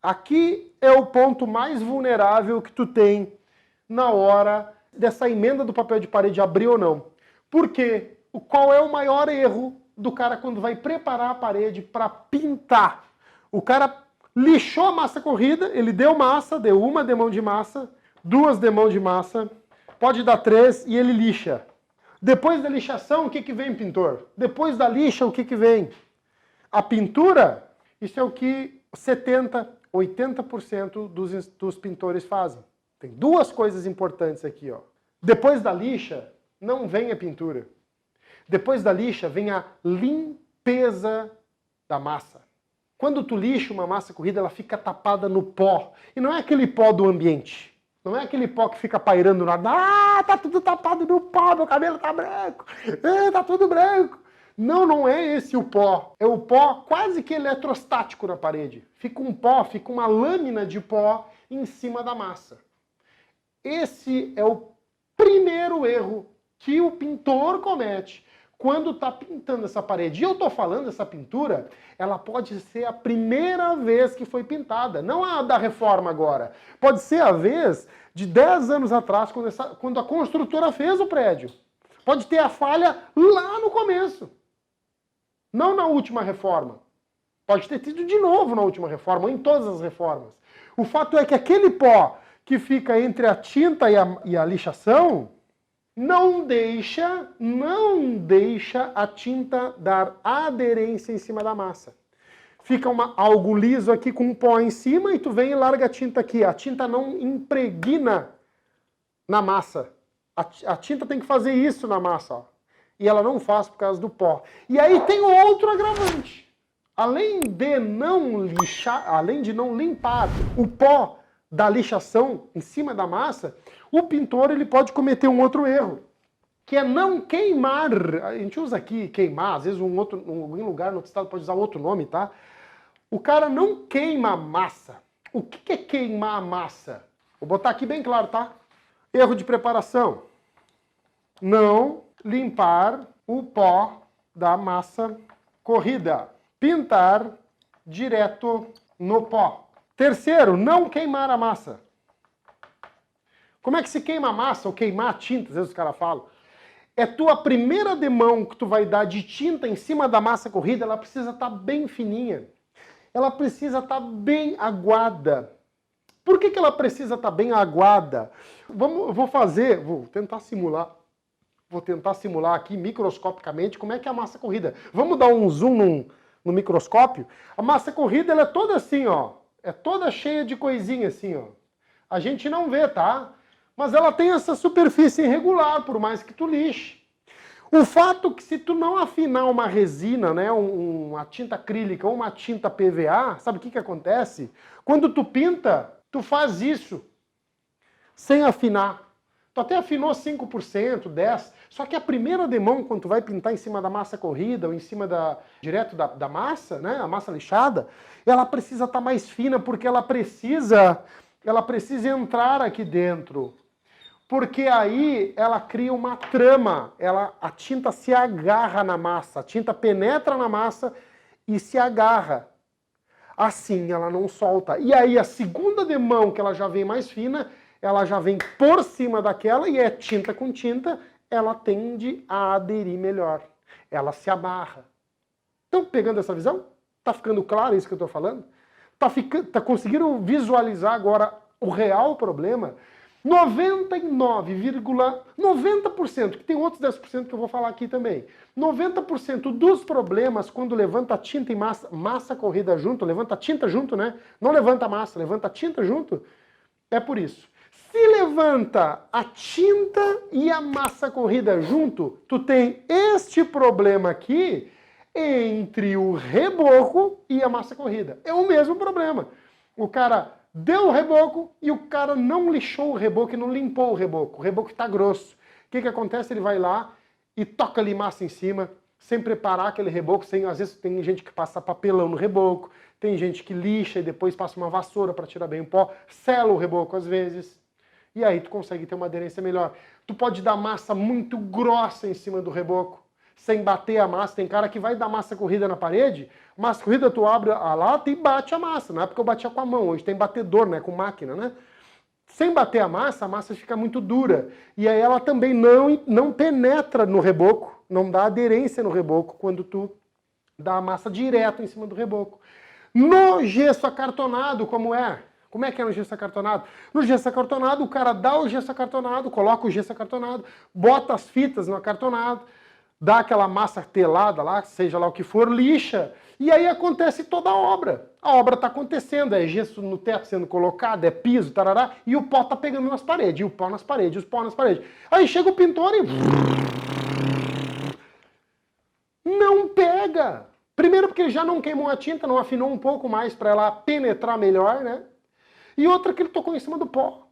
Aqui é o ponto mais vulnerável que tu tem na hora dessa emenda do papel de parede abrir ou não. Por quê? Qual é o maior erro do cara quando vai preparar a parede para pintar? O cara lixou a massa corrida, ele deu massa, deu uma demão de massa, duas demãos de massa, pode dar 3 e ele lixa. Depois da lixação, o que vem, pintor? Depois da lixa, o que vem? A pintura. Isso é o que 70%, 80% dos pintores fazem. Tem duas coisas importantes aqui, ó. Depois da lixa, não vem a pintura. Depois da lixa, vem a limpeza da massa. Quando tu lixa uma massa corrida, ela fica tapada no pó. E não é aquele pó do ambiente. Não é aquele pó que fica pairando no ar. Ah, tá tudo tapado no pó, meu cabelo tá branco. Tá tudo branco. Não, não é esse o pó. É o pó quase que eletrostático na parede. Fica um pó, fica uma lâmina de pó em cima da massa. Esse é o primeiro erro que o pintor comete quando está pintando essa parede. E eu estou falando, essa pintura, ela pode ser a primeira vez que foi pintada, não a da reforma agora. Pode ser a vez de 10 anos atrás, quando a construtora fez o prédio. Pode ter a falha lá no começo, não na última reforma. Pode ter tido de novo na última reforma, ou em todas as reformas. O fato é que aquele pó que fica entre a tinta e a lixação não deixa a tinta dar aderência em cima da massa. Fica algo liso aqui com um pó em cima e tu vem e larga a tinta aqui. A tinta não impregna na massa. A tinta tem que fazer isso na massa, ó. E ela não faz por causa do pó. E aí tem outro agravante. Além de não limpar o pó da lixação em cima da massa, o pintor ele pode cometer um outro erro, que é não queimar. A gente usa aqui queimar, às vezes em algum lugar no estado pode usar outro nome, tá? O cara não queima a massa. O que é queimar a massa? Vou botar aqui bem claro, tá? Erro de preparação. Não limpar o pó da massa corrida. Pintar direto no pó. Terceiro, não queimar a massa. Como é que se queima a massa ou queimar a tinta, às vezes os caras falam? É tua primeira demão que tu vai dar de tinta em cima da massa corrida, ela precisa estar bem fininha. Ela precisa estar bem aguada. Por que ela precisa estar bem aguada? Vou tentar simular. Vou tentar simular aqui microscopicamente como é que é a massa corrida. Vamos dar um zoom no microscópio? A massa corrida ela é toda assim, ó. É toda cheia de coisinha assim, ó. A gente não vê, tá? Mas ela tem essa superfície irregular, por mais que tu lixe. O fato que se tu não afinar uma resina, né, uma tinta acrílica ou uma tinta PVA, sabe o que acontece? Quando tu pinta, tu faz isso sem afinar. Tu até afinou 5%, 10%, só que a primeira demão, quando tu vai pintar em cima da massa corrida ou em cima direto da massa, né, a massa lixada, ela precisa estar mais fina porque ela precisa entrar aqui dentro. Porque aí ela cria uma trama, a tinta se agarra na massa, a tinta penetra na massa e se agarra. Assim ela não solta. E aí a segunda demão, que ela já vem mais fina, ela já vem por cima daquela e é tinta com tinta, ela tende a aderir melhor. Ela se amarra. Estão pegando essa visão? Tá ficando claro isso que eu estou falando? Tá conseguindo visualizar agora o real problema? 90%, que tem outros 10% que eu vou falar aqui também. 90% dos problemas quando levanta tinta e massa corrida junto, levanta tinta junto, né? Não levanta massa, levanta tinta junto, é por isso. Se levanta a tinta e a massa corrida junto, tu tem este problema aqui entre o reboco e a massa corrida. É o mesmo problema. O cara deu o reboco e o cara não lixou o reboco e não limpou o reboco está grosso. O que acontece? Ele vai lá e toca ali massa em cima, sem preparar aquele reboco, às vezes tem gente que passa papelão no reboco, tem gente que lixa e depois passa uma vassoura para tirar bem o pó, sela o reboco às vezes, e aí tu consegue ter uma aderência melhor. Tu pode dar massa muito grossa em cima do reboco. sem bater a massa. Tem cara que vai dar massa corrida na parede, massa corrida tu abre a lata e bate a massa. Na época eu batia com a mão, hoje tem batedor, né, com máquina, né? Sem bater a massa fica muito dura. E aí ela também não penetra no reboco, não dá aderência no reboco quando tu dá a massa direto em cima do reboco. No gesso acartonado, como é? Como é que é no gesso acartonado? No gesso acartonado, o cara dá o gesso acartonado, coloca o gesso acartonado, bota as fitas no acartonado, dá aquela massa telada lá, seja lá o que for, lixa, e aí acontece toda a obra. A obra está acontecendo, é gesso no teto sendo colocado, é piso, tarará, e o pó está pegando nas paredes, e o pó nas paredes, os pó nas paredes. Aí chega o pintor e... não pega! Primeiro porque ele já não queimou a tinta, não afinou um pouco mais para ela penetrar melhor, né? E outra que ele tocou em cima do pó.